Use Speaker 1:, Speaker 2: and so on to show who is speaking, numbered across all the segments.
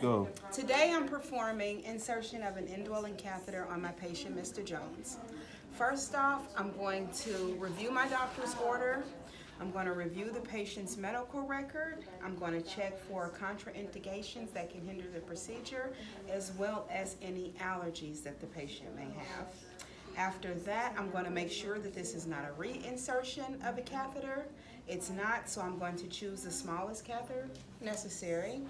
Speaker 1: Go.
Speaker 2: Today I'm performing insertion of an indwelling catheter on my patient, Mr. Jones. First off, I'm going to review my doctor's order. I'm going to review the patient's medical record. I'm going to check for contraindications that can hinder the procedure, as well as any allergies that the patient may have. After that, I'm going to make sure that this is not a reinsertion of a catheter. It's not, so I'm going to choose the smallest catheter necessary.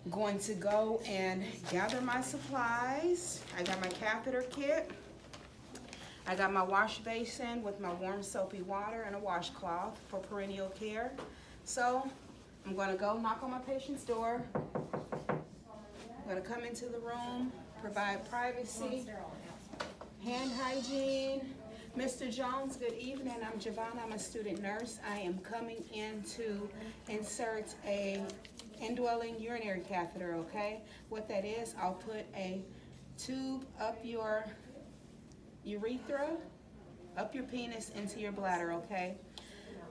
Speaker 2: Going to go and gather my supplies. I got my catheter kit. I got my wash basin with my warm soapy water and a washcloth for perineal care. So I'm going to go knock on my patient's door. I'm going to come into the room, provide privacy, hand hygiene. Mr. Jones, good evening. I'm Javon. I'm a student nurse. I am coming in to insert a indwelling urinary catheter, okay? What that is, I'll put a tube up your urethra, up your penis into your bladder, okay?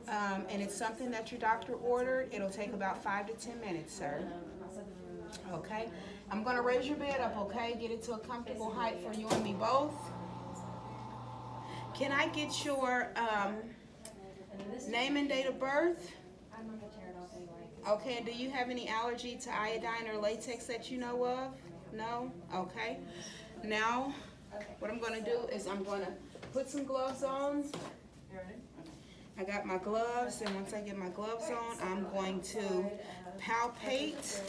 Speaker 2: And it's something that your doctor ordered. It'll take about 5 to 10 minutes, sir. Okay? I'm gonna raise your bed up, okay? Get it to a comfortable height for you and me both. Can I get your name and date of birth? Okay, do you have any allergy to iodine or latex that you know of? No? Okay. Now, what I'm going to do is I'm going to put some gloves on. I got my gloves, and once I get my gloves on, I'm going to palpate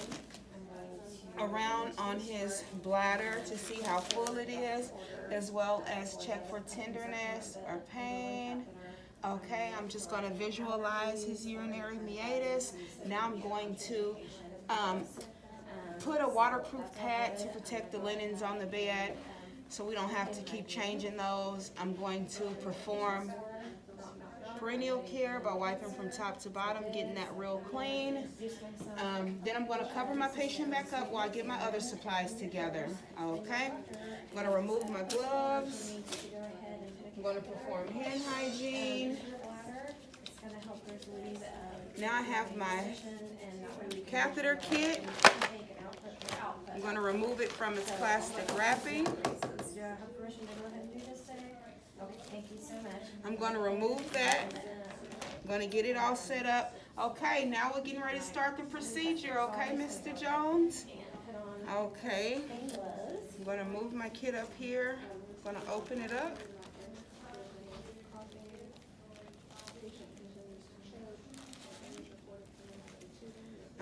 Speaker 2: around on his bladder to see how full it is, as well as check for tenderness or pain. Okay, I'm just going to visualize his urinary meatus. Now I'm going to put a waterproof pad to protect the linens on the bed so we don't have to keep changing those. I'm going to perform perineal care by wiping from top to bottom, getting that real clean. Then I'm going to cover my patient back up while I get my other supplies together. Okay, I'm going to remove my gloves. I'm going to perform hand hygiene. Now I have my catheter kit. I'm going to remove it from its plastic wrapping. I'm going to remove that. I'm going to get it all set up. Okay, now we're getting ready to start the procedure. Okay, Mr. Jones? Okay. I'm going to move my kit up here. I'm going to open it up.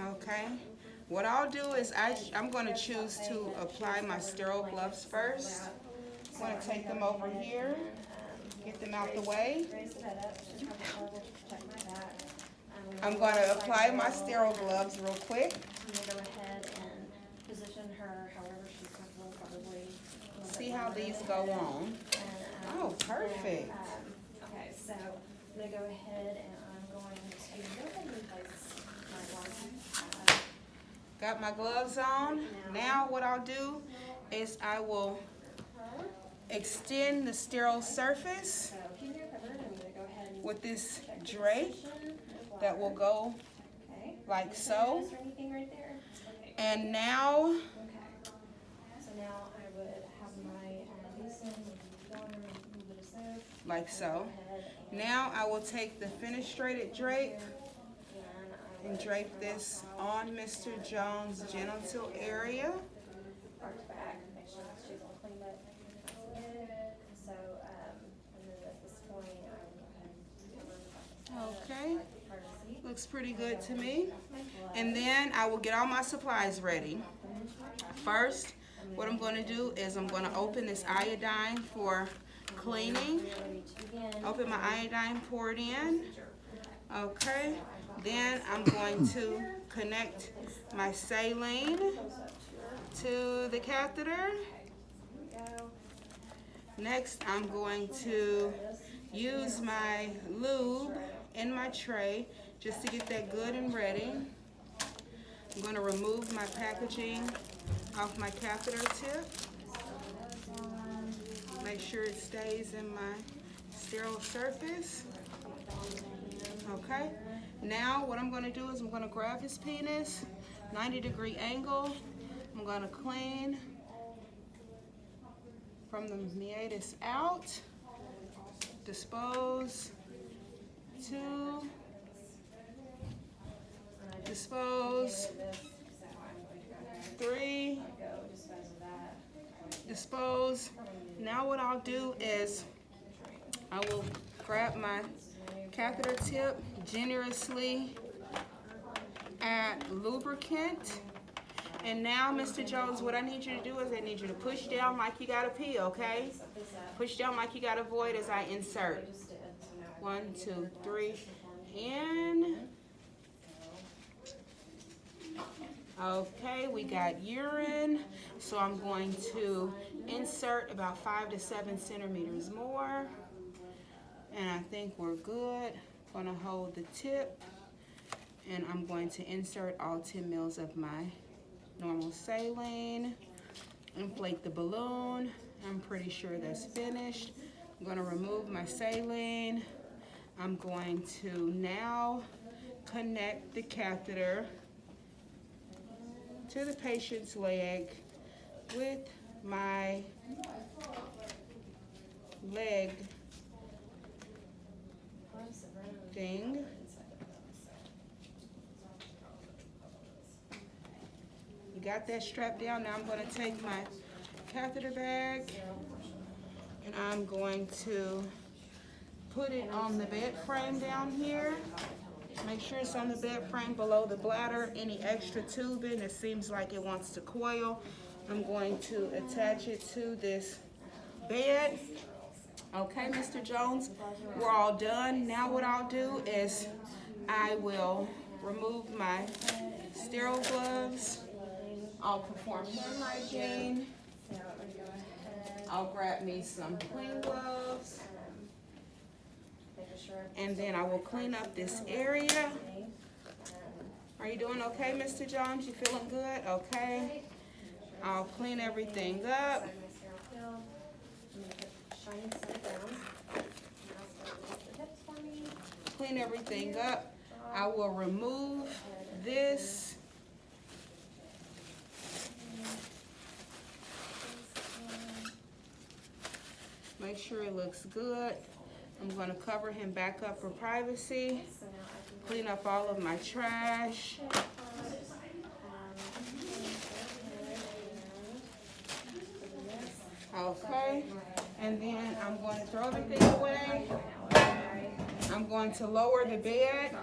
Speaker 2: Okay, what I'll do is I'm going to choose to apply my sterile gloves first. I'm going to take them over here, get them out the way. I'm going to apply my sterile gloves real quick.
Speaker 3: Go ahead and position her however she's comfortable, probably.
Speaker 2: See how these go on. Oh, perfect.
Speaker 3: Okay, so I'm going to go ahead and I'm going to go ahead and place my gloves.
Speaker 2: Got my gloves on. Now what I'll do is I will extend the sterile surface with this drape that will go like so. And now,
Speaker 3: so now I would have my basin with water and a little bit of soap.
Speaker 2: Like so. Now I will take the fenestrated drape and drape this on Mr. Jones' genital area. Okay, looks pretty good to me. And then I will get all my supplies ready. First, what I'm going to do is I'm going to open this iodine for cleaning. Open my iodine, pour it in. Okay. Then I'm going to connect my saline to the catheter. Next, I'm going to use my lube in my tray just to get that good and ready. I'm going to remove my packaging off my catheter tip. Make sure it stays in my sterile surface. Okay. Now what I'm going to do is I'm going to grab his penis. 90-degree angle. I'm gonna clean from the meatus out, dispose, 2, dispose, 3, dispose. Now what I'll do is I will grab my catheter tip, generously add lubricant. And now, Mr. Jones, what I need you to do is I need you to push down like you gotta pee, okay? Push down like you gotta void as I insert. 1, 2, 3, in. Okay, we got urine, so I'm going to insert about 5 to 7 centimeters more. And I think we're good. I'm gonna hold the tip, and I'm going to insert all 10 mils of my normal saline, inflate the balloon. I'm pretty sure that's finished. I'm gonna remove my saline. I'm going to now connect the catheter to the patient's leg with my leg thing. You got that strapped down. Now I'm going to take my catheter bag and I'm going to put it on the bed frame down here. Make sure it's on the bed frame below the bladder. Any extra tubing that seems like it wants to coil, I'm going to attach it to this bed. Okay, Mr. Jones, we're all done. Now what I'll do is I will remove my sterile gloves. I'll perform hand hygiene. I'll grab me some clean gloves. And then I will clean up this area. Are you doing okay, Mr. Jones? You feeling good? Okay. I'll clean everything up. Clean everything up. I will remove this. Make sure it looks good. I'm going to cover him back up for privacy. Clean up all of my trash. Okay. And then I'm going to throw everything away. I'm going to lower the bed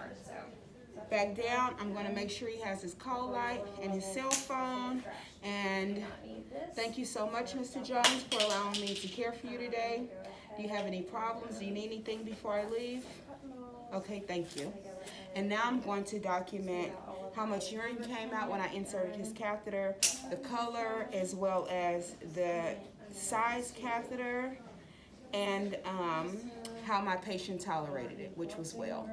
Speaker 2: back down. I'm going to make sure he has his call light and his cell phone. And thank you so much, Mr. Jones, for allowing me to care for you today. Do you have any problems? Do you need anything before I leave? Okay, thank you. And now I'm going to document how much urine came out when I inserted his catheter, the color, as well as the size catheter, and how my patient tolerated it, which was well.